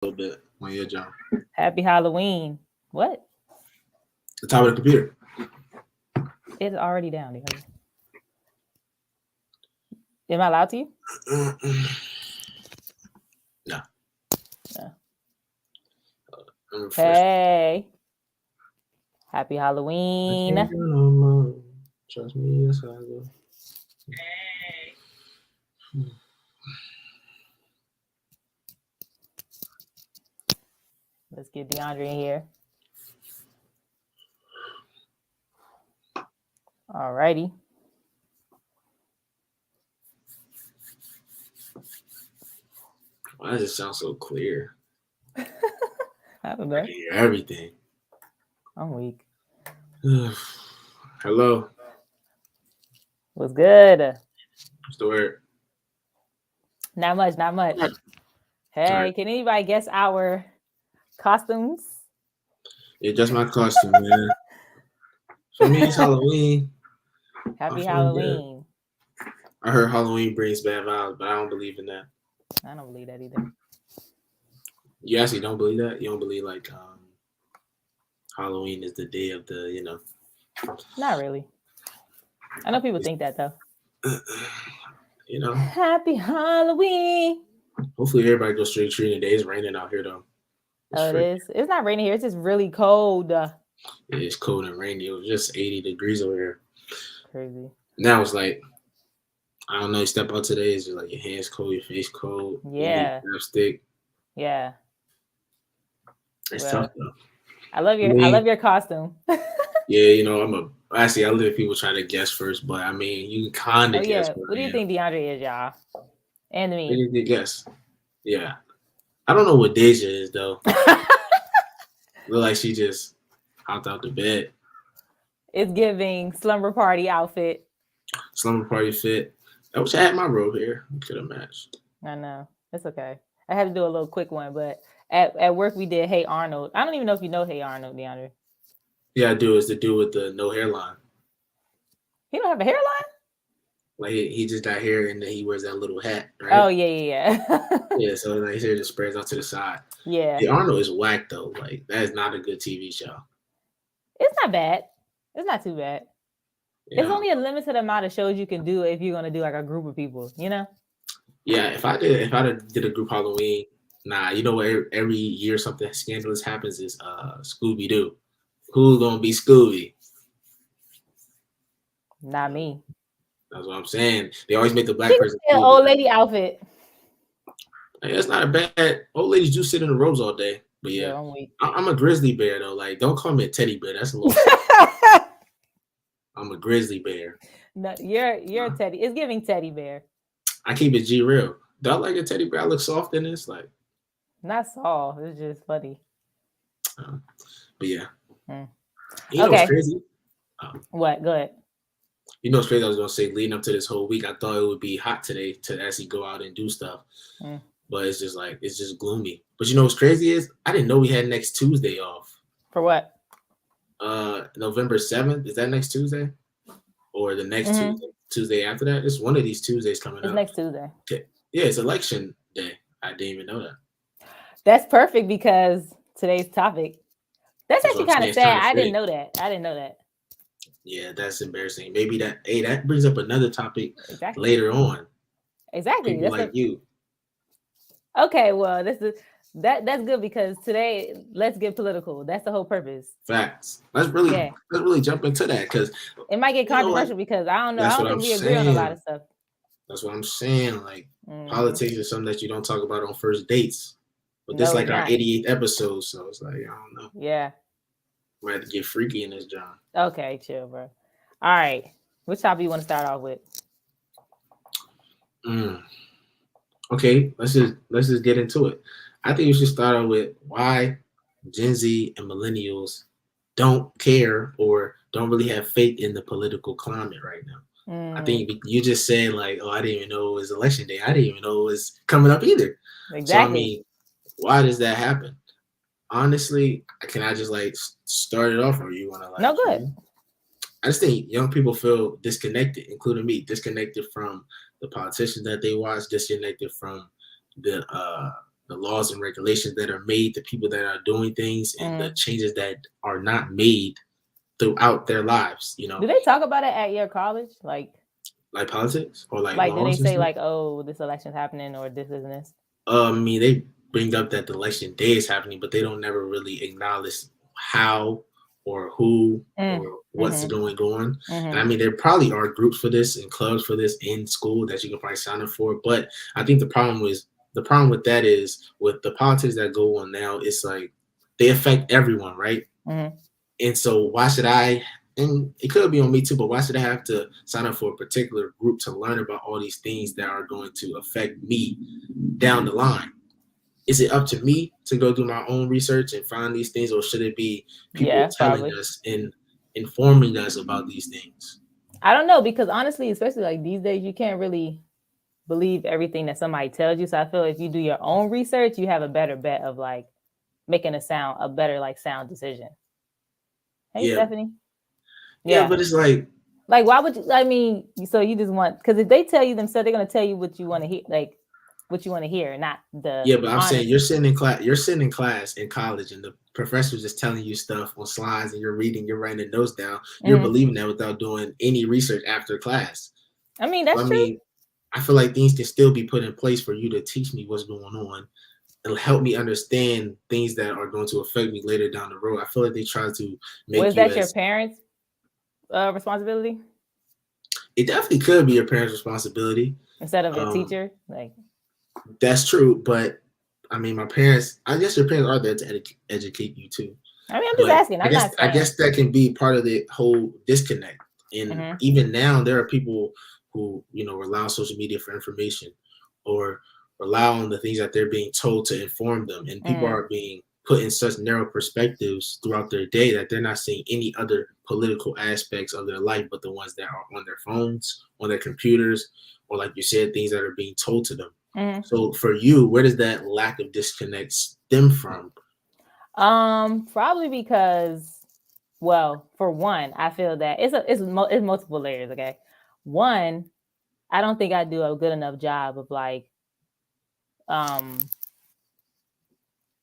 little bit on your job. Happy Halloween. What? The top of the computer. It's already down there. Am I allowed to? No. No. I'm refreshed. Hey. Happy I Halloween. can't do no more. Trust me, yes I will. Let's get DeAndre in here. Alrighty. Why does it sound so clear? I don't I know. can hear everything. I'm weak. Hello. What's good? What's the word? Not much, not much. Hey, Alright. can anybody guess our costumes? Yeah, just my costume, man. For me, it's Halloween. I'm Happy feeling good. Halloween. I heard Halloween brings bad vibes, but I don't believe in that. I don't believe that either. You actually don't believe that? You don't believe like Halloween is the day of the, Not really. I know people think that though. you know. Happy Halloween. Hopefully everybody goes straight treating today. It's raining out here though. It's Oh, it freaking. is. It's not raining here. It's just really cold. It's cold and rainy. It was just 80 degrees over here. Crazy. Now it's like I don't know. You step out today, it's just like your hands cold, your face cold. You need Yeah. lipstick. Yeah. It's tough Well, though. I I love mean, your costume. yeah, I'm a. Actually, I let people try to guess first, but I mean, you can kind Oh of guess yeah. what What do I you am. think DeAndre is, y'all? And They me. need to guess. Yeah, I don't know what Deja is though. Look like she just hopped out the bed. It's giving slumber party outfit. Slumber party fit. I wish I had my robe here. Could have matched. I know. It's okay. I had to do a little quick one, but at work we did Hey Arnold. I don't even know if you know Hey Arnold, DeAndre. Yeah, I do. Is the dude with the no hairline. He don't have a hairline? Like he just got hair and then he wears that little hat, Oh right? yeah, yeah. Yeah, so like his hair just spreads out to the side. Yeah. Hey, Arnold is whack though. Like that is not a good TV show. It's not bad. It's not too bad. You It's know? only a limited amount of shows you can do if you're gonna do like a group of people, you know? Yeah, if I did a group Halloween, nah, you know what? Every year something scandalous happens is Scooby Doo. Who's gonna be Scooby? Not me. That's what I'm saying. They always make the She black person an Scooby. old lady outfit. Like, that's not a bad. Old ladies do sit in the robes all day, but yeah, Yeah, I'm weak. I'm a grizzly bear though. Like, don't call me a teddy bear. That's a little far. I'm a grizzly bear. No, you're a teddy. It's giving teddy bear. I keep it G real. Do I like a teddy bear? I look soft in this, like, Not Saul. It's just funny. uh, but yeah. Hmm. You know what's Okay. crazy? Um, What? Go ahead. you know what's crazy? I was gonna say, leading up to this whole week, I thought it would be hot today to actually go out and do stuff, Hmm. but it's just like it's just gloomy. But you know what's crazy is I didn't know we had next Tuesday off. For what? November 7th. Is that next Tuesday or the next Mm-hmm. Tuesday after that? It's one of these Tuesdays coming It's up. next Tuesday. Okay. Yeah, it's election day. I didn't even know that. That's perfect because today's topic. That's That's what actually I'm kind saying. of It's kind sad. of I didn't fake. know that. I didn't know that. Yeah, that's embarrassing. Maybe that brings up another topic Exactly. later on. Exactly. People That's like the you. okay. Well, this is that's good because today let's get political. That's the whole purpose. Facts. Yeah. Let's really jump into that because It might get like controversial because I don't know. I that's don't what I'm think we agree on a lot saying. of stuff. That's what I'm saying. Like Hmm. politics is something that you don't talk about on first dates. But this No, it's like our not. 88th episode, so it's like I don't know. Yeah. We have to get freaky in this job. Okay, chill, bro. All right. Which topic you want to start off with? Mm. Okay, let's just get into it. I think we should start out with why Gen Z and millennials don't care or don't really have faith in the political climate right now. I Mm, think you just said like, oh, I didn't even know it was election day. I didn't even know it was coming up either. So I exactly. mean, why does that happen? Honestly, can I just like start it off, or you want to No like? good. I just think young people feel disconnected, including me, disconnected from the politicians that they watch, disconnected from the the laws and regulations that are made, the people that are doing things, and the Mm. changes that are not made throughout their lives. Do they talk about it at your college? Like politics or like Like, do they laws and say stuff. like, oh, this election's happening or this isn't this? I mean, they bring up that the election day is happening, but they don't never really acknowledge how or who Mm. or what's Mm-hmm. going on. And I Mm-hmm. mean, there probably are groups for this and clubs for this in school that you can probably sign up for. But I think the problem with that is with the politics that go on now, it's like they affect everyone, right? Mm-hmm. And so why should I? And it could be on me too, but why should I have to sign up for a particular group to learn about all these things that are going to affect me down the line? Is it up to me to go do my own research and find these things, or should it be people Yeah, telling probably. us and informing us about these things? I don't know because honestly, especially like these days, you can't really believe everything that somebody tells you. So I feel if you do your own research, you have a better bet of like making a better like sound decision. Hey, Yeah, Stephanie. yeah, Yeah. but it's Like, why would you? I mean, so you just want because if they tell you themselves, they're gonna tell you what you want to hear, like what you want to hear, not the yeah, but I'm saying honest. you're sitting in class in college, and the professor's just telling you stuff on slides, and you're reading, you're writing the notes down, you're Mm-hmm. believing that without doing any research after class. I mean, So, I that's true. mean, I feel like things can still be put in place for you to teach me what's going on and help me understand things that are going to affect me later down the road. I feel like they try to make Was you that your as parents' responsibility it definitely could be your parents' responsibility. instead of the Um, teacher? Like, that's true, but I mean, my parents. I guess your parents are there to educate you too. I mean, I'm just But asking. I'm not I saying. guess that can be part of the whole disconnect. And Mm-hmm. even now, there are people who rely on social media for information, or rely on the things that they're being told to inform them. And people Mm-hmm. are being put in such narrow perspectives throughout their day that they're not seeing any other political aspects of their life but the ones that are on their phones, on their computers, or like you said, things that are being told to them. Mm-hmm. So for you, where does that lack of disconnect stem from? Probably because, well, for one, I feel that it's multiple layers. Okay, one, I don't think I do a good enough job of um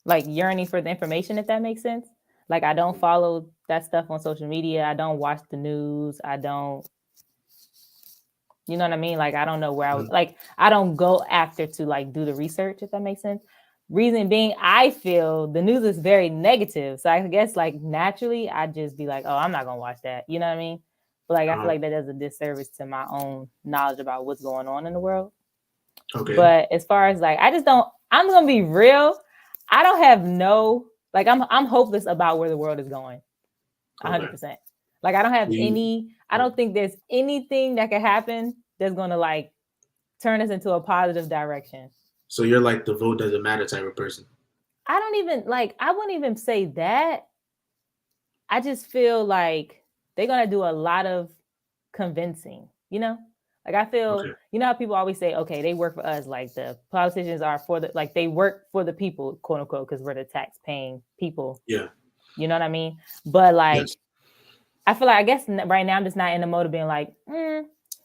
like yearning for the information, if that makes sense. Like I don't follow that stuff on social media. I don't watch the news. I don't, you know what I mean? Like I don't know where Mhm. I don't go after to like do the research, if that makes sense. Reason being, I feel the news is very negative. So I guess like naturally I'd just be like, oh, I'm not gonna watch that. You know what I mean? But like I feel Uh, like that does a disservice to my own knowledge about what's going on in the world. okay. But as far as like, I just don't. I'm gonna be real. I don't have no like. I'm hopeless about where the world is going. Okay. 100%. Like I don't have So you, any. I don't think there's anything that could happen that's gonna like turn us into a positive direction. so you're like the vote doesn't matter type of person. I don't even like. I wouldn't even say that. I just feel like they're gonna do a lot of convincing. Like I feel, Okay. how people always say, okay, they work for us. Like the politicians are for the, like they work for the people, quote unquote, because we're the tax paying people. Yeah. You know what I mean? But Yes. like, I feel like I guess right now I'm just not in the mode of being like,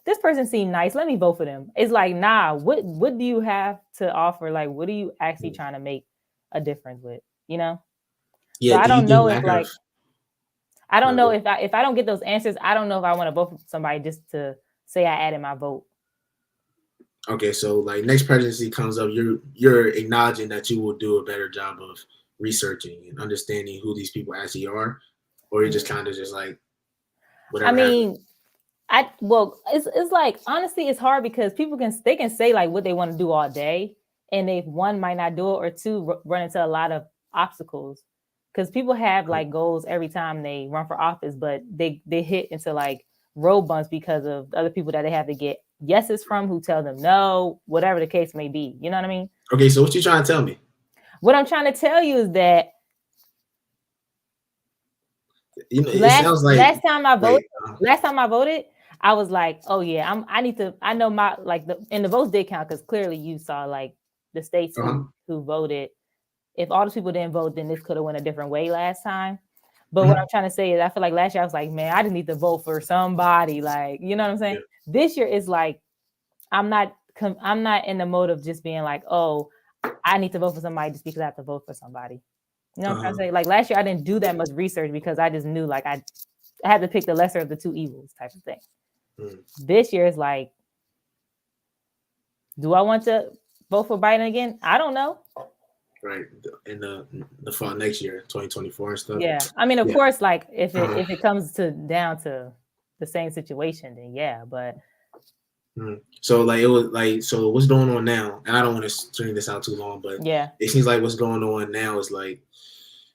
this person seemed nice. Let me vote for them. It's like, nah. What do you have to offer? Like, what are you actually trying to make a difference with? You know? So Yeah. I Do you don't think know if lack of like I don't no, know go if I don't get those answers, I don't know if I want to vote for somebody just to say I added my vote. okay, so like next presidency comes up, you're acknowledging that you will do a better job of researching and understanding who these people actually are, or you're just kind of just like I whatever happens. mean, it's like honestly, it's hard because people can say like what they want to do all day, and if one might not do it or two run into a lot of obstacles, because people have like goals every time they run for office, but they hit into like road bumps because of the other people that they have to get yeses from who tell them no, whatever the case may be. You know what I mean? Okay, so what you trying to tell me? What I'm trying to tell you is that It sounds last time I voted, like last time I voted, I was like, oh yeah, I know my like and the votes did count because clearly you saw like the states uh-huh. who voted. If all those people didn't vote, then this could have went a different way last time. But what I'm Mhm. trying to say is I feel like last year I was like, man, I just need to vote for somebody. Like, you know what I'm saying? Yeah. This year is like I'm not in the mode of just being like, oh, I need to vote for somebody just because I have to vote for somebody. You know what I'm trying Uh-huh. to say? Like last year, I didn't do that much research because I just knew like I had to pick the lesser of the two evils type of thing. Mm. This year is like, do I want to vote for Biden again? I don't know. Right. In the fall next year, 2024 and stuff. Yeah, I mean, of Yeah. course, like if Uh-huh. it comes to down to the same situation, then yeah. But So like it was like so what's going on now, and I don't want to string this out too long, but yeah, it seems like what's going on now is like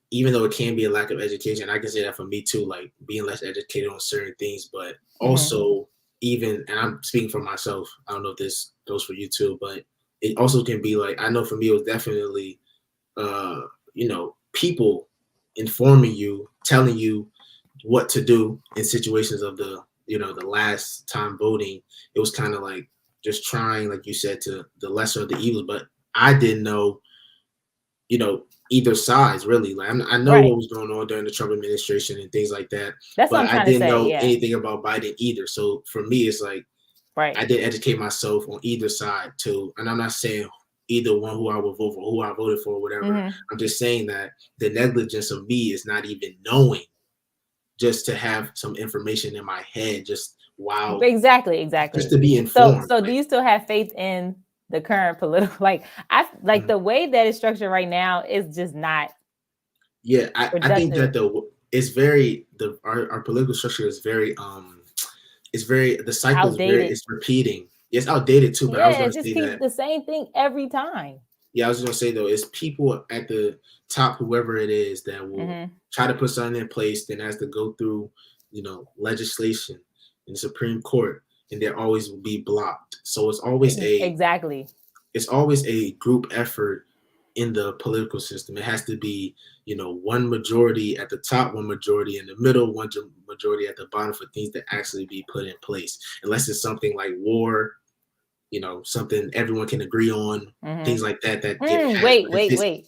even though it can be a lack of education, I can say that for me too, like being less educated on certain things, but mm-hmm. also even and I'm speaking for myself, I don't know if this goes for you too, but it also can be like I know for me it was definitely uh, people informing you, telling you what to do in situations of the last time voting. It was kind of like just trying, like you said, to the lesser of the evils. But I didn't know, either sides really. Like I know Right. what was going on during the Trump administration and things like that, That's what but I'm I trying to didn't say. know Yeah, anything about Biden either. So for me, it's like right. I did educate myself on either side too. And I'm not saying either one who I would vote for, who I voted for, whatever. Mm-hmm. I'm just saying that the negligence of me is not even knowing, just to have some information in my head, just wow, Exactly, just exactly. to be So, informed. so do Like, you still have faith in the current political? Like, I like mhm. the way that it's structured right now is just not Yeah, I think productive, that it's very our political structure is very it's very the cycle is very outdated. it's repeating. It's outdated too, but I was Yeah, gonna it's just say keep that the same thing every time. yeah, I was gonna say though, it's people at the top, whoever it is, that will Mm-hmm. try to put something in place, then has to go through, legislation in the Supreme Court, and there always will be blocked. So Exactly. it's always a group effort in the political system. It has to be, one majority at the top, one majority in the middle, one majority at the bottom for things to actually be put in place. Unless it's something like war, something everyone can agree on, things Mm-hmm. like that get passed. Wait, But if wait, it's, wait.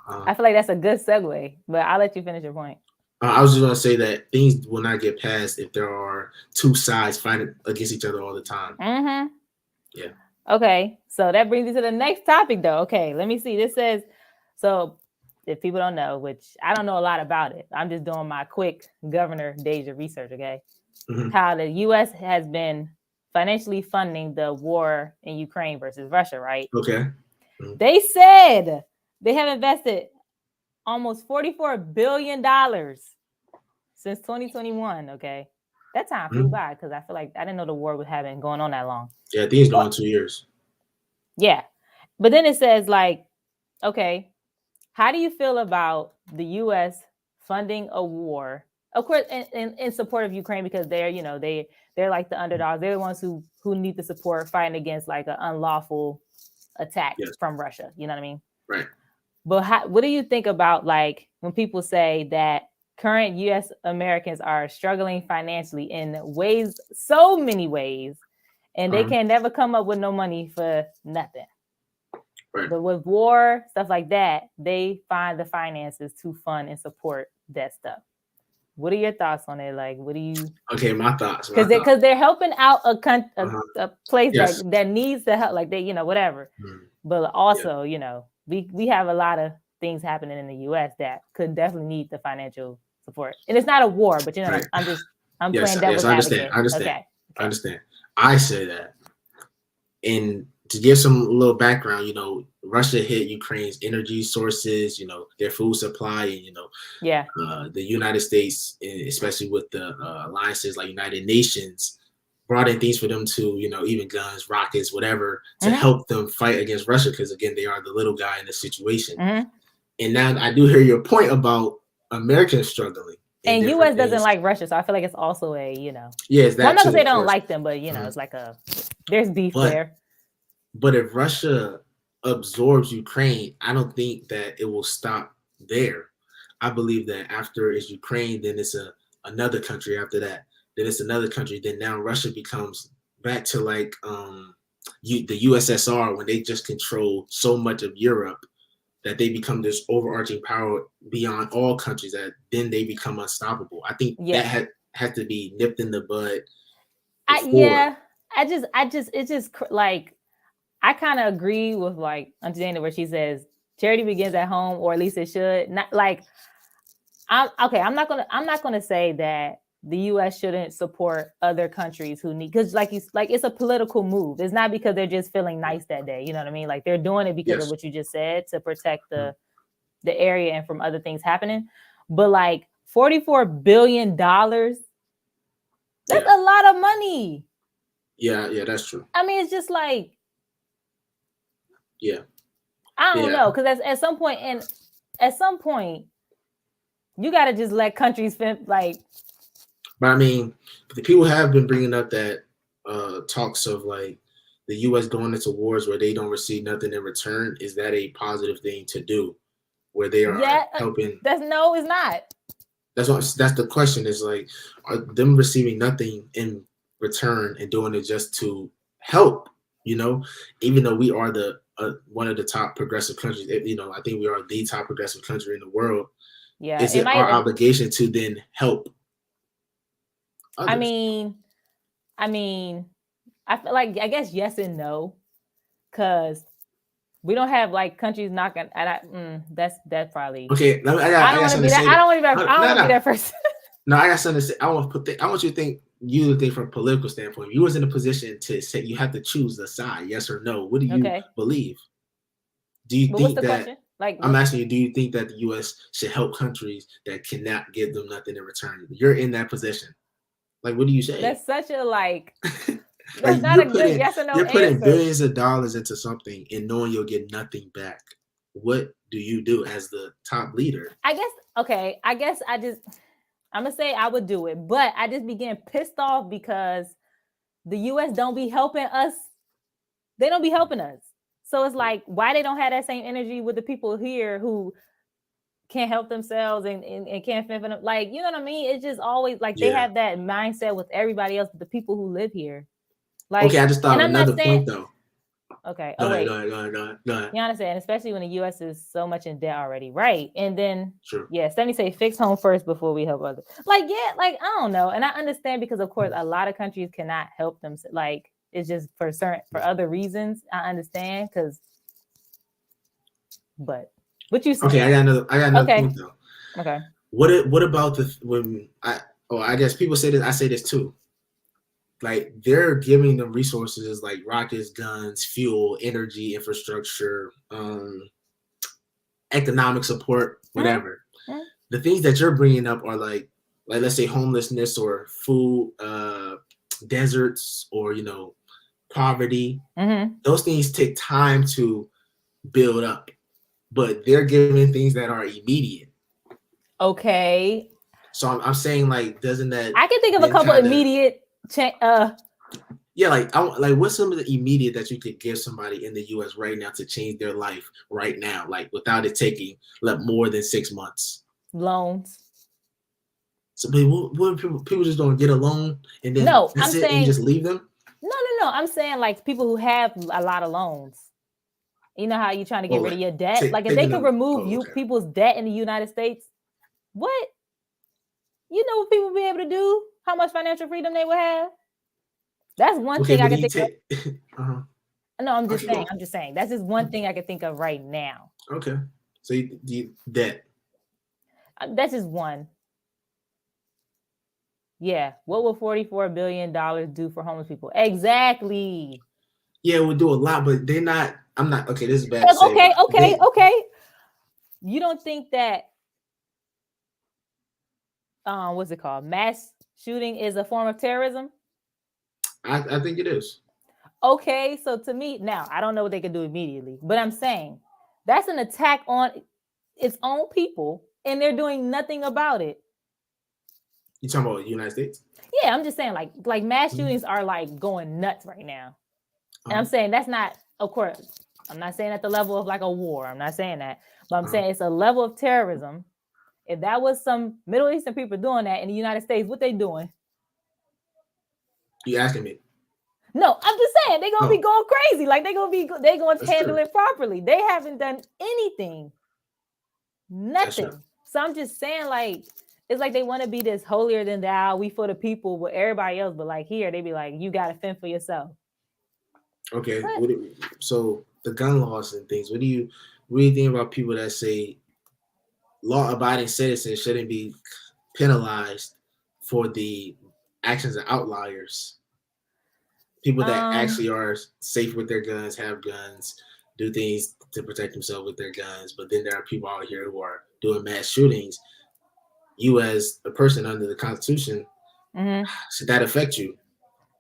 uh, I feel like that's a good segue, but I'll let you finish your point. I was just gonna say that things will not get passed if there are two sides fighting against each other all the time. Mm-hmm. Yeah. Okay, so that brings me to the next topic, though. Okay, let me see. This says, so if people don't know, which I don't know a lot about it, I'm just doing my quick Governor Deja research. Okay, Mm-hmm. how the U.S. has been financially funding the war in Ukraine versus Russia, right? Okay. Mm-hmm. They said they have invested almost $44 billion since 2021. Okay, that time flew Mm-hmm. by because I feel like I didn't know the war was having going on that long. Yeah, things go But on 2 years. yeah, but then it says like, okay, how do you feel about the U.S. funding a war? Of course, in support of Ukraine because they're they're like the underdogs. They're the ones who need the support fighting against like an unlawful attack Yes. from Russia. You know what I mean? Right. But what do you think about like when people say that current U.S. Americans are struggling financially in ways, so many ways, and they Uh-huh. can never come up with no money for nothing? Right. But with war, stuff like that, they find the finances to fund and support that stuff. What are your thoughts on it? Like, what do you? Okay, my thoughts. My thoughts. Because they're helping out Uh-huh. a place Yes. that needs the help, like they whatever. Mm. But Yeah. also, we have a lot of things happening in the U.S. that could definitely need the financial support. And it's not a war, but Right. I'm Yes. playing Yes. devil's I understand. advocate. I understand. Okay. I understand. I say that, and to give some little background, Russia hit Ukraine's energy sources, their food supply, and Yeah. the United States, especially with the alliances like United Nations, brought in things for them to, even guns, rockets, whatever, to Mm-hmm. help them fight against Russia, because again, they are the little guy in the situation. Mm-hmm. And now I do hear your point about Americans struggling in And different U.S. doesn't things. like Russia, so I feel like it's also a Yes, Well, I'm that not gonna too, say of they don't course. like them, but Mhm. it's like there's beef But there. but if Russia absorbs Ukraine, I don't think that it will stop there. I believe that after it's Ukraine, then it's another country after that. Then it's another country. Then now Russia becomes back to like the USSR, when they just control so much of Europe, that they become this overarching power beyond all countries, that then they become unstoppable. I think that Yeah. had to be nipped in the bud I before. yeah. I just it's just like I kind of agree with like Auntie Dana where she says charity begins at home, or at least it should. Not like I'm okay. I'm not gonna say that the U.S. shouldn't support other countries who need, because like it's a political move. It's not because they're just feeling nice that day. You know what I mean? Like they're doing it because of Yes. what you just said, to protect Mhm. the area and from other things happening. But like $44 billion, that's Yeah. a lot of money. Yeah. Yeah. That's true. I mean, it's just like Yeah. I don't Yeah. know, because at some point you got to just let countries like. But I mean, the people have been bringing up that talks of like the U.S. going into wars where they don't receive nothing in return. Is that a positive thing to do? Where they Yeah, are helping. that's no, it's not. That's the question. Is like, are them receiving nothing in return and doing it just to help? You know, even though we are the one of the top progressive countries, I think we are the top progressive country in the world. Yeah, Is it it might. our obligation to then help I others? mean, I mean, I feel like, I guess yes and no, because we don't have like countries knocking. That's probably. Okay, I I don't got want to be something to that. say. I don't want to be. No, I don't no, want to be no. that person. No, I got something to say. I want you to think from a political standpoint. If you was in a position to say you have to choose a side, yes or no, what do you Okay, believe? Do you but what's think the that question? Like, I'm what? asking you, do you think that the US should help countries that cannot give them nothing in return? You're in that position. Like, what do you say? That's such a like. Like That's not a good yes or no you're putting answer. billions of dollars into something and knowing you'll get nothing back. What do you do as the top leader? I guess. Okay, I guess I'm gonna say I would do it, but I just be getting pissed off because the U.S. don't be helping us. They don't be helping us. So it's like, why they don't have that same energy with the people here who can't help themselves and can't fend for them? Like, you know what I mean? It's just always like they Yeah. have that mindset with everybody else, but the people who live here. Okay, Like, I just thought and of I'm not another saying, point though. okay, Go oh ahead, go wait, ahead, go ahead, go ahead, go ahead. you understand, especially when the US is so much in debt already, right? And then True. yeah, Stephanie say fix home first before we help others. Like, yeah, like I don't know. And I understand because of course a lot of countries cannot help them. Like it's just for other reasons. I understand because but what you Okay, saying? I got another Okay. point though. Okay. What about when I guess people say this, I say this too. Like they're giving them resources like rockets, guns, fuel, energy, infrastructure, economic support, Mm-hmm. whatever. Mm-hmm. The things that you're bringing up are like let's say homelessness or food, deserts, or poverty. Mm-hmm. Those things take time to build up, but they're giving things that are immediate. Okay. So I'm saying like, doesn't that I can think of a then couple kind of immediate yeah, like what's some of the immediate that you could give somebody in the U.S. right now to change their life right now, like without it taking like more than 6 months? loans. So, but what people just don't get a loan and then No, I'm that's it, and you saying just leave them? no. I'm saying like people who have a lot of loans. You know how you're trying to Oh, get rid of like your debt? Like if they taking could them. remove Oh, you okay. people's debt in the United States, what? You know what people would be able to do? How much financial freedom they would have? That's one Okay, thing I but do can you think of. take? uh-huh. No, I'm I'll just keep saying. going. I'm just saying. That's just one thing I can think of right now. Okay, so debt. That's just one. Yeah. What will $44 billion do for homeless people? Exactly. Yeah, we'll do a lot, but they're not. I'm not okay. This is bad to say, Okay. but Okay. Okay. You don't think that what's it called? Mass shooting is a form of terrorism? I think it is. Okay, so to me, now I don't know what they can do immediately, but I'm saying that's an attack on its own people, and they're doing nothing about it. You talking about the United States? Yeah, I'm just saying, like mass Mhm. shootings are like going nuts right now, and I'm Uh-huh. saying that's not, of course, I'm not saying at the level of like a war. I'm not saying that, but I'm Uh-huh. saying it's a level of terrorism. If that was some Middle Eastern people doing that in the United States, what they doing? You asking me? No, I'm just saying they're gonna be Oh, going crazy. Like they gonna that's handle true. it properly. They haven't done anything. That's true. Nothing. So I'm just saying, like, it's like they want to be this holier than thou, we for the people with everybody else, but like here, they be like, you gotta fend for yourself. Okay. What? So the gun laws and things. What do you think about people that say law-abiding citizens shouldn't be penalized for the actions of outliers? People that Um, actually are safe with their guns, have guns, do things to protect themselves with their guns. But then there are people out here who are doing mass shootings. You, as a person under the Constitution, mhm. should that affect you?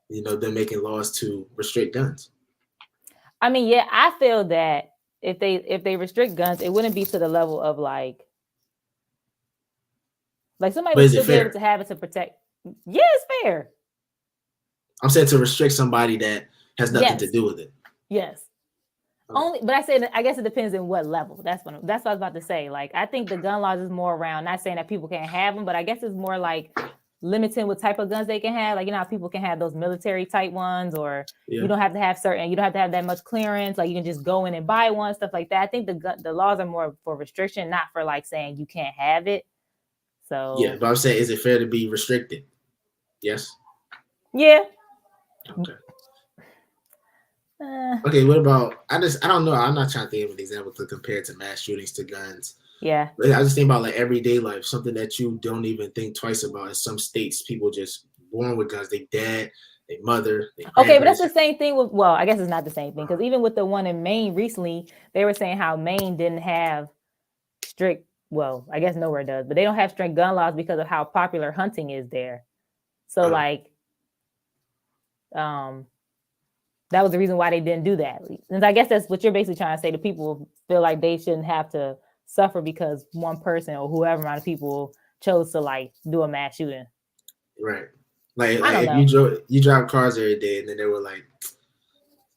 You know, them making laws to restrict guns. I mean, yeah, I feel that if they restrict guns, it wouldn't be to the level of like somebody But would is it still be able fair? to have it to protect. Yeah, it's fair. I'm saying to restrict somebody that has nothing to Yes, do with it. yes. Okay. Only, but I said I guess it depends on what level. That's what I was about to say. Like I think the gun laws is more around not saying that people can't have them, but I guess it's more like limiting what type of guns they can have. Like you know how people can have those military type ones, or Yeah. you don't have to have certain. You don't have to have that much clearance. Like you can just go in and buy one, stuff like that. I think the laws are more for restriction, not for like saying you can't have it. Yeah. So But I'm saying, is it fair to be restricted? Yes. yeah. Okay. Uh, Okay. What about? I don't know. I'm not trying to think of an example to compare to mass shootings to guns. yeah. But I just think about like everyday life, something that you don't even think twice about. In some states, people just born with guns. They dad, they mother, their Okay, but that's grandparents. the same thing with, well, I guess it's not the same thing because even with the one in Maine recently, they were saying how Maine didn't have strict, well, I guess nowhere does, but they don't have strict gun laws because of how popular hunting is there. So Uh, like, um, that was the reason why they didn't do that. And I guess that's what you're basically trying to say. The people feel like they shouldn't have to suffer because one person or whoever amount of people chose to like do a mass shooting. right. Like I don't if you know. drive cars every day, and then they were like,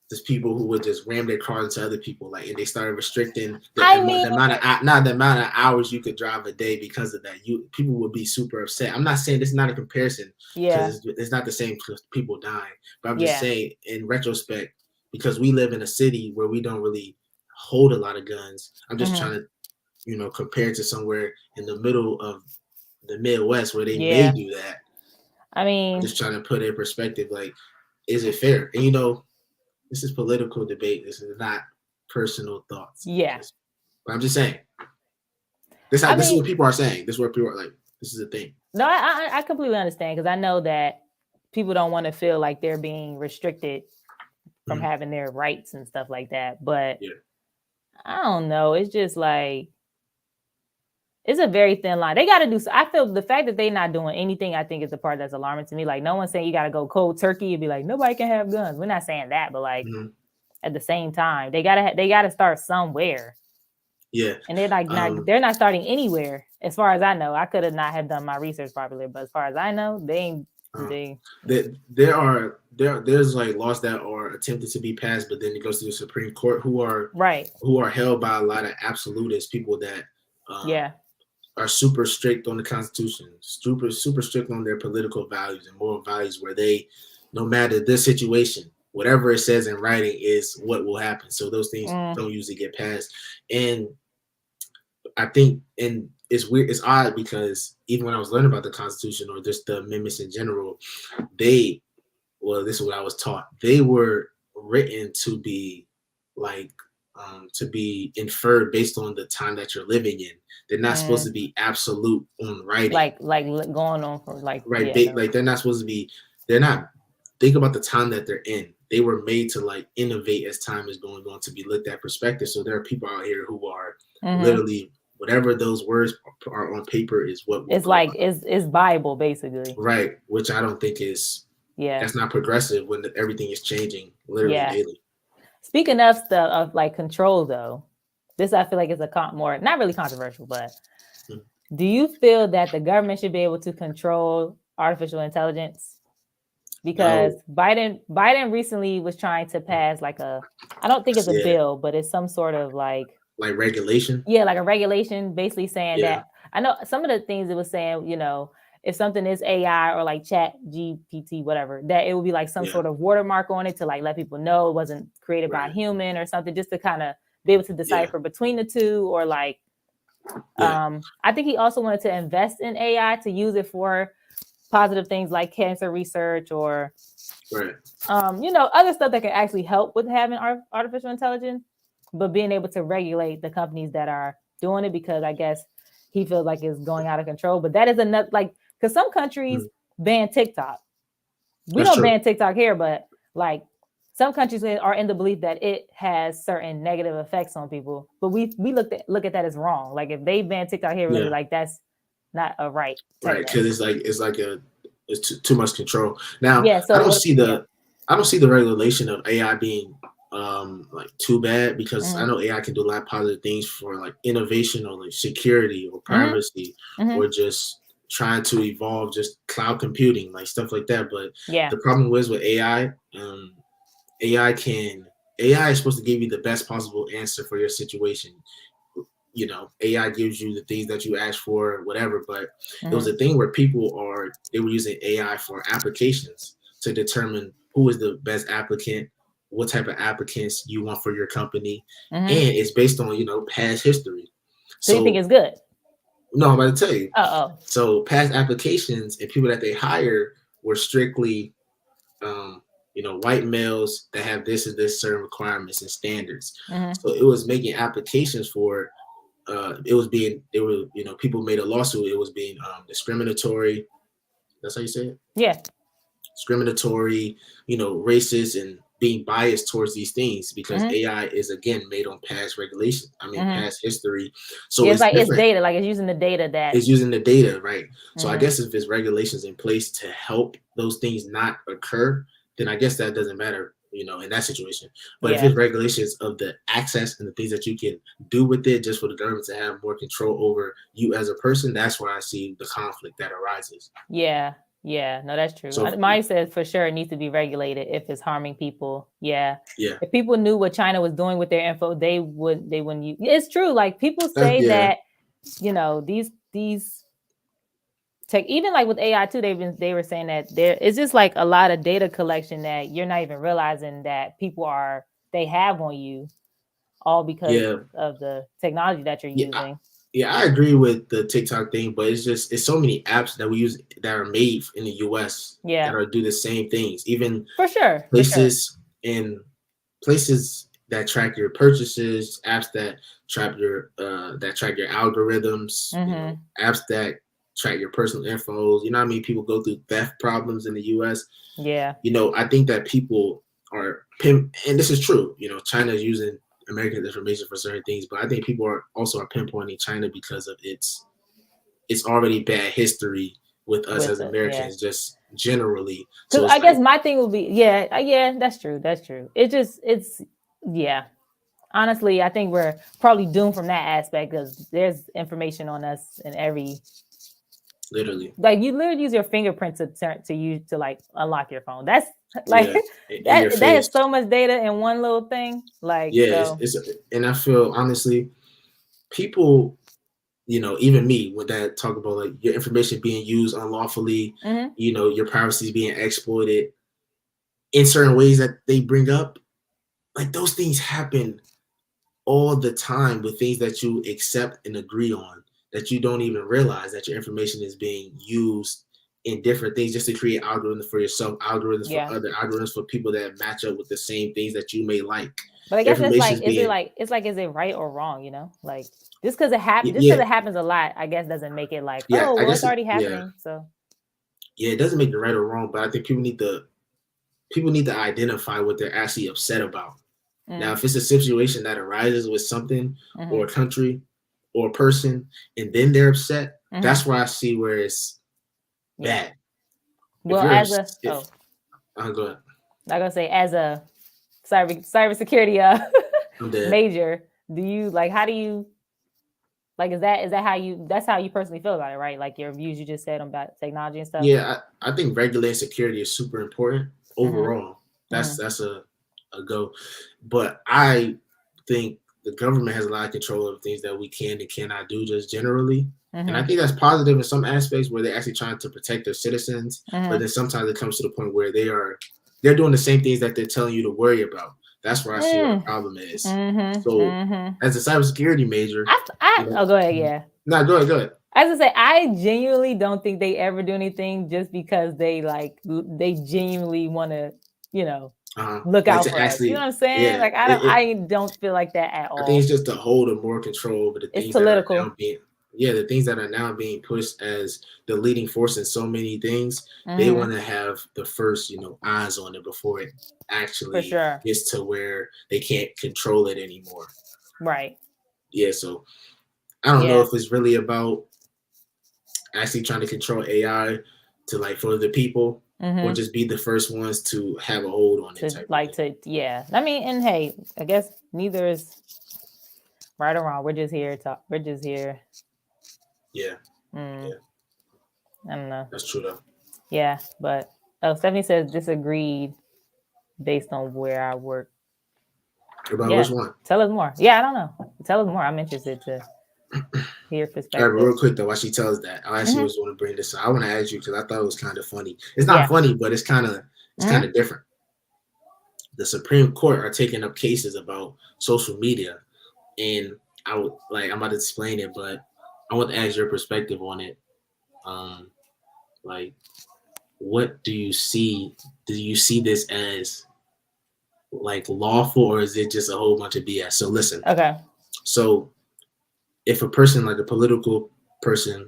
there's people who would just ram their cars into other people, like, and they started restricting I mean, the amount of not the amount of hours you could drive a day because of that. People would be super upset. I'm not saying this is not a comparison yeah, because it's not the same because people dying, but I'm just yeah, saying in retrospect because we live in a city where we don't really hold a lot of guns. I'm just hmm, trying to compare to somewhere in the middle of the Midwest where they may yeah. do that. I I'm mean, just trying to put it in perspective, like, is it fair? And this is political debate. This is not personal thoughts. yeah. But I'm just saying. I This is mean, what people are saying. This is what people are like. This is the thing. no, I completely understand because I know that people don't want to feel like they're being restricted from Mhm. having their rights and stuff like that. But Yeah. I don't know. It's just like it's a very thin line. They got to do. I feel the fact that they're not doing anything, I think, is the part that's alarming to me. Like no one's saying you got to go cold turkey and be like nobody can have guns. We're not saying that, but like Hmm. at the same time, they gotta start somewhere. Yeah. And they're not starting anywhere, as far as I know. I could have not have done my research properly, but as far as I know, they ain't Uh, they there's like laws that are attempted to be passed, but then it goes to the Supreme Court, right. who are held by a lot of absolutists, people that um, Yeah. are super strict on the Constitution, super strict on their political values and moral values, where they, no matter the situation, whatever it says in writing is what will happen. So those things Mm, don't usually get passed. And I think, and it's weird, it's odd because even when I was learning about the Constitution or just the amendments in general, they, well, this is what I was taught. They were written to be like to be inferred based on the time that you're living in. They're not supposed mm. to be absolute on writing, Like going on for like right? yeah, no. Like they're not supposed to be. They're not. Think about the time that they're in. They were made to like innovate as time is going on to be looked at perspective. So there are people out here who are Hmm. literally whatever those words are on paper is what will It's go like it's Bible basically. right, which I don't think is Yeah. that's not progressive when everything is changing literally Yeah. daily. Speaking of stuff of like control though, this I feel like is a more not really controversial, but Mm. do you feel that the government should be able to control artificial intelligence? Because No, Biden recently was trying to mm, pass like I don't think it's a yeah, bill, but it's some sort of like like regulation. yeah, like a regulation basically saying Yeah, that I know some of the things it was saying, if something is AI or like chat GPT, whatever, that it would be like some yeah, sort of watermark on it to like let people know it wasn't created by a right, human or something, just to kind of be able to yeah, decipher between the two or like yeah, I think he also wanted to invest in AI to use it for positive things like cancer research or Right. other stuff that can actually help with having artificial intelligence, but being able to regulate the companies that are doing it, because I guess he feels like it's going out of control. But that is another, like, because some countries ban TikTok. We That's don't true. ban TikTok here, but like some countries are in the belief that it has certain negative effects on people. But we look at that as wrong. Like if they ban TikTok here, really, Yeah. like that's not a right type Right. thing. Because it's too much control. Now Yeah. I So don't what? see Yeah. the regulation of AI being like too bad, because I Mm-hmm. know AI can do a lot of positive things for like innovation or like security or Mm-hmm. privacy, Mm-hmm. or just trying to evolve just cloud computing, like stuff like that. But Yeah. the problem is with AI, AI can AI is supposed to give you the best possible answer for your situation. AI gives you the things that you ask for, whatever. But it was Mm-hmm. a thing where they were using AI for applications to determine who is the best applicant, what type of applicants you want for your company, Mm-hmm. and it's based on past history. So you think So it's good? no, I'm about to tell you. Oh. So past applications and people that they hire were strictly um, white males that have this and this certain requirements and standards. Mm-hmm. So it was making applications for it was being they were people made a lawsuit. It was being discriminatory. That's how you say it. Yeah. Discriminatory, racist, and being biased towards these things, because Mm-hmm. AI is again made on past regulations. I mean, Mm-hmm. past history. So Yeah. It's it's like it's different. data. Like it's using the data that. It's using the data, right? So I Mm-hmm. guess if there's regulations in place to help those things not occur, then I guess that doesn't matter, in that situation. But if Yeah. it's regulations of the access and the things that you can do with it, just for the government to have more control over you as a person, that's where I see the conflict that arises. Yeah. Yeah. No, that's true. So Mine says for sure it needs to be regulated if it's harming people. Yeah. yeah, If people knew what China was doing with their info, they wouldn't use. It's true. Like people say yeah, that, these tech, even like with AI too, they were saying that there it's just like a lot of data collection that you're not even realizing that they have on you, all because yeah, of the technology that you're yeah. using. Yeah, I agree with the TikTok thing, but it's so many apps that we use that are made in the US that Yeah, are do the same things. Even for sure, for sure. places in places that track your purchases, apps that track your algorithms, Mm-hmm. apps that track your personal info. You know how many people go through theft problems in the US? Yeah, I think that people and this is true. China is using American information for certain things, but I think people are pinpointing China because of it's already bad history with us with as it. Yeah, Americans, just generally. So because it's I guess like my thing would be yeah. That's true. That's true. It's yeah. Honestly, I think we're probably doomed from that aspect because there's information on us in every. literally, Like you literally use your fingerprint to use to like unlock your phone. That's like yeah, in your that face. is so much data in one little thing. Like Yeah, so. and I feel honestly, people, even me, with that talk about like your information being used unlawfully, Mm-hmm. your privacy is being exploited in certain ways that they bring up. Like those things happen all the time with things that you accept and agree on, that you don't even realize that your information is being used in different things just to create algorithms for yourself, algorithms for Yeah, other algorithms for people that match up with the same things that you may like. but I Your guess it's information like, is being is it right or wrong? Like just because it happens, just yeah, because it happens a lot, I guess doesn't make it like, yeah, oh I well, guess it's already yeah, happening. So yeah, it doesn't make it right or wrong, but I think people need to identify what they're actually upset about. Now, mm, if it's a situation that arises with something or mm-hmm. a country or a person, and then they're upset, Mm-hmm. that's where I see where it's Yeah. bad. If Well, you're as a if I'm going, I gotta say, as a cybersecurity I'm dead. major, do you like? How do you like? Is that how you? That's how you personally feel about it, right? Like your views you just said about technology and stuff. Yeah, I think regulating security is super important Mm-hmm. overall. That's Mm-hmm. that's a go. But I think the government has a lot of control of things that we can and cannot do just generally. And I Mm-hmm. think that's positive in some aspects where they're actually trying to protect their citizens. But Mm-hmm. then sometimes it comes to the point where they're doing the same things that they're telling you to worry about. That's where I see where the Mm. problem is. Mm-hmm. So Mm-hmm. as a cybersecurity major, I you know, oh go ahead, yeah. no, go ahead, go ahead. As I say, I genuinely don't think they ever do anything just because they genuinely want to, you know, look Like out to for us. You know what actually, I'm saying? yeah, Like I don't feel like that at I think all. it's just to hold a more control over the It's things that are now political. being, yeah, the things that are now being pushed as the leading force in so many things. They Hmm. want to have the first, eyes on it before it For actually sure. gets to where they can't control it anymore. Right. Yeah, so I don't know Yeah. if it's really about actually trying to control AI to like for the people, or Hmm. just be the first ones to have a hold on it type of thing. Yeah. I mean, and hey, I guess neither is right or wrong. We're just here to we're just here. Yeah, Mm, yeah, I don't know. that's true though. Yeah, but Stephanie says disagreed based on where I work. About Yeah. which one? Tell us more. Yeah, I don't know. Tell us more. I'm interested to hear All right, but perspective. real quick though, while she tells that, I actually Hmm. was want to bring this up. I want to ask you because I thought it was kind of funny. It's not Yeah. funny, but it's kind of Hmm. different. The Supreme Court are taking up cases about social media, and I'm about to explain it, but I want to ask your perspective on it. Um, like, what do you see? Do you see this as like lawful, or is it just a whole bunch of BS? So listen. Okay. So if a person, like a political person,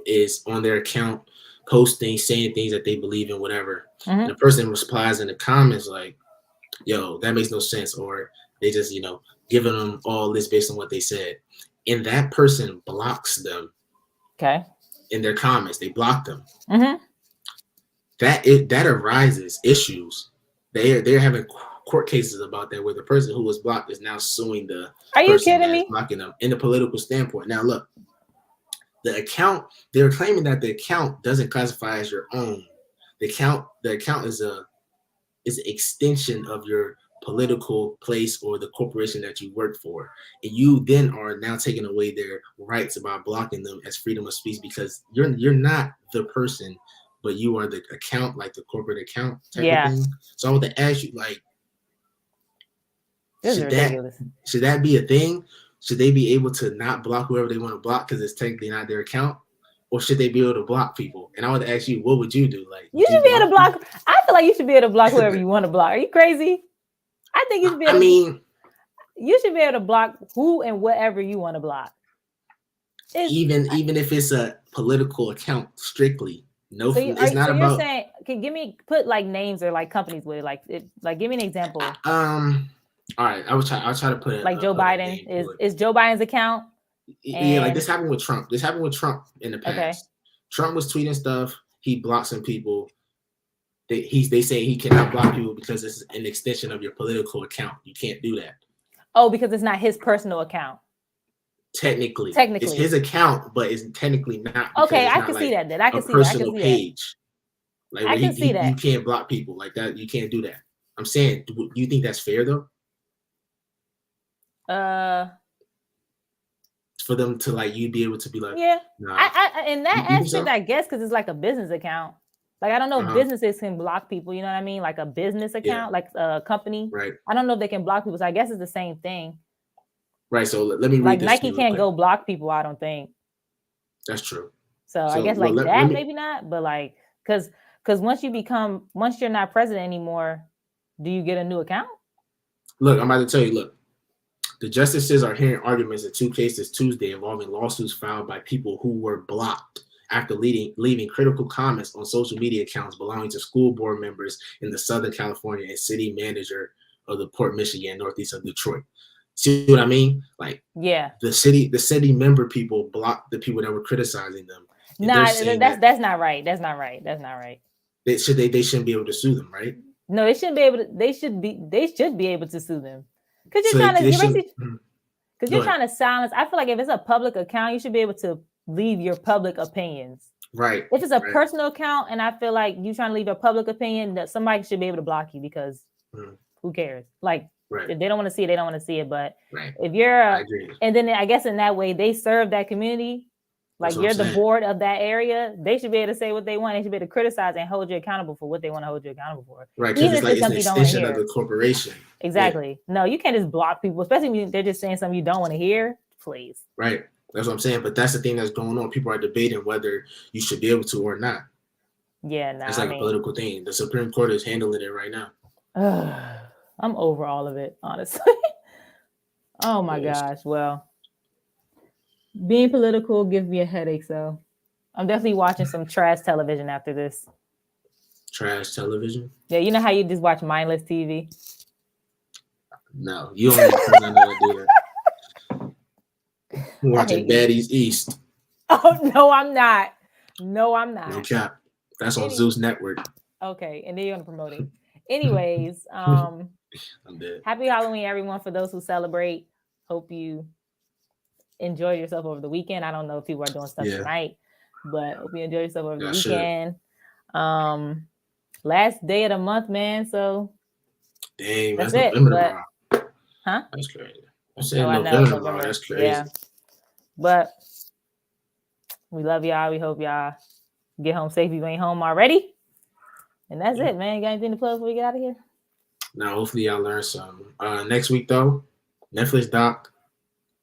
is on their account posting, saying things that they believe in, whatever, and the Hmm. person replies in the comments like, "Yo, that makes no sense," or they just giving them all this based on what they said, and that person blocks them Okay. in their comments. They block them. Hmm. That arises issues. They're having court cases about that, where the person who was blocked is now suing the Are you person kidding that is me? blocking them in the political standpoint. Now look, the account, they're claiming that the account doesn't classify as your own. The account is an extension of your political place or the corporation that you work for, and you then are now taking away their rights about blocking them as freedom of speech, because you're not the person, but you are the account, like the corporate account type of Yeah. thing. So I want to ask you, like, This is should that ridiculous. should that be a thing? Should they be able to not block whoever they want to block because it's technically not their account? Or should they be able to block people? And I want to ask you, what would you do? Like, You would you should be able block to block. I feel like you should be able to block whoever people? you want to block. Are you crazy? I think you should be I able to. mean, You should be able to block who and whatever you want to block. Is even if it's a political account, strictly, no, so you it's are not so you're about. saying, okay, give me put like names or like companies with it, like give me an example. All right, I'll try to put Like a Joe put a Biden name to it. is Joe Biden's account Yeah, like and this happened with Trump. This happened with Trump in the okay. past. Trump was tweeting stuff. He blocked some people. They say he cannot block people because it's an extension of your political account. You can't do that. Oh, because it's not his personal account. Technically, it's his Technically. account, but it's technically not, because Okay, it's I not can see like that then. I a can see that. I can personal see that. page, like I where can see you that. can't block people like that. You can't do that. I'm saying, do you think that's fair though? Uh For them to like you be able to be like, yeah. nah, In that you think aspect, so? I guess because it's like a business account. Like I don't know if Uh-huh. businesses can block people, you know what I mean? Like a business Yeah, account, like a company. right, I don't know if they can block people. So I guess it's the same thing. right. So let me Like read this to Nike you real can't quick. go block people, I don't think. That's true. So I So guess well, like let that, me maybe not, but like because once you're not president anymore, do you get a new account? look. I'm about to tell you. Look, the justices are hearing arguments in two cases Tuesday involving lawsuits filed by people who were blocked after leaving critical comments on social media accounts belonging to school board members in the Southern California and city manager of the Port Michigan, northeast of Detroit. See what I mean? Like Yeah. the city member people blocked the people that were criticizing them, and they're Nah, saying that's that that's not right. That's not right. That's not right. they shouldn't be able to sue them, right? No, they shouldn't be able to. They should be able to sue them because So they you're should. basically because Go you're ahead. trying to silence. I feel like if it's a public account, you should be able to leave your public opinions. Right, If it's a right. personal account, and I feel like you trying to leave a public opinion, that somebody should be able to block you because Mm, who cares? Like right, if they don't want to see it, they don't want to see it. But right. if you're I agree. and then I guess in that way they serve that community. That's Like what I'm you're the saying. board of that area, they should be able to say what they want. They should be able to criticize and hold you accountable for what they want to hold you accountable for, Right, because even it's if like it's it's an something you don't want to extension of hear. the corporation. Yeah, Exactly. No, you can't just block people, especially when they're just saying something you don't want to hear. Please. right. That's what I'm saying. But that's the thing that's going on. People are debating whether you should be able to or not. Yeah, It's nah, I like a mean, political thing. The Supreme Court is handling it right now. I'm over all of it, honestly. Oh my Yes. gosh. Well, being political gives me a headache, so I'm definitely watching some trash television after this. Trash television. Yeah, you know how you just watch mindless TV? No, you don't know how to do that. I'm I watching hate you. Baddies East. Oh no, I'm not. No, I'm No not. cap. That's on Any Zeus Network. okay, and then you're gonna promote it. Anyways, I'm dead. happy Halloween, everyone, for those who celebrate. Hope you enjoy yourself over the weekend. I don't know if people are doing stuff Yeah, tonight, but hope you enjoy yourself over the I should. weekend. Um, last day of the month, man. So Dang, that's that's it. November But tomorrow. huh? That's crazy. I Oh, said I know November it's tomorrow. November. That's Yeah. crazy. But we love y'all. We hope y'all get home safe if you ain't home already. And that's Yeah. it, man. You got anything to plug before we get out of here? Now, hopefully, y'all learn something. Next week, though, Netflix doc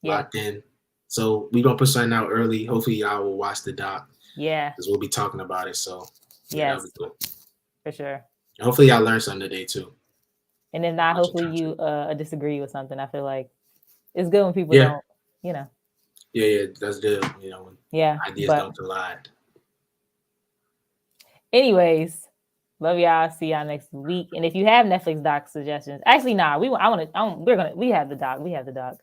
Yeah. locked in. So we gonna put something out early. Hopefully, y'all will watch the doc Yeah. because we'll be talking about it. So yeah, that'll be Yes, cool. for sure. And hopefully, y'all learn something today too. And if not, Watching hopefully you country. disagree with something. I feel like it's good when people Yeah, don't, you know. yeah. That's good. You know, when Yeah. ideas But don't collide. anyways, love y'all. See y'all next week. And if you have Netflix doc suggestions, actually, nah, we have the doc. We have the doc.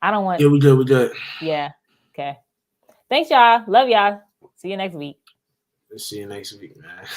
I don't want, Yeah, we good. We good. yeah. Okay. Thanks, y'all. Love y'all. See you next week. See you next week, man.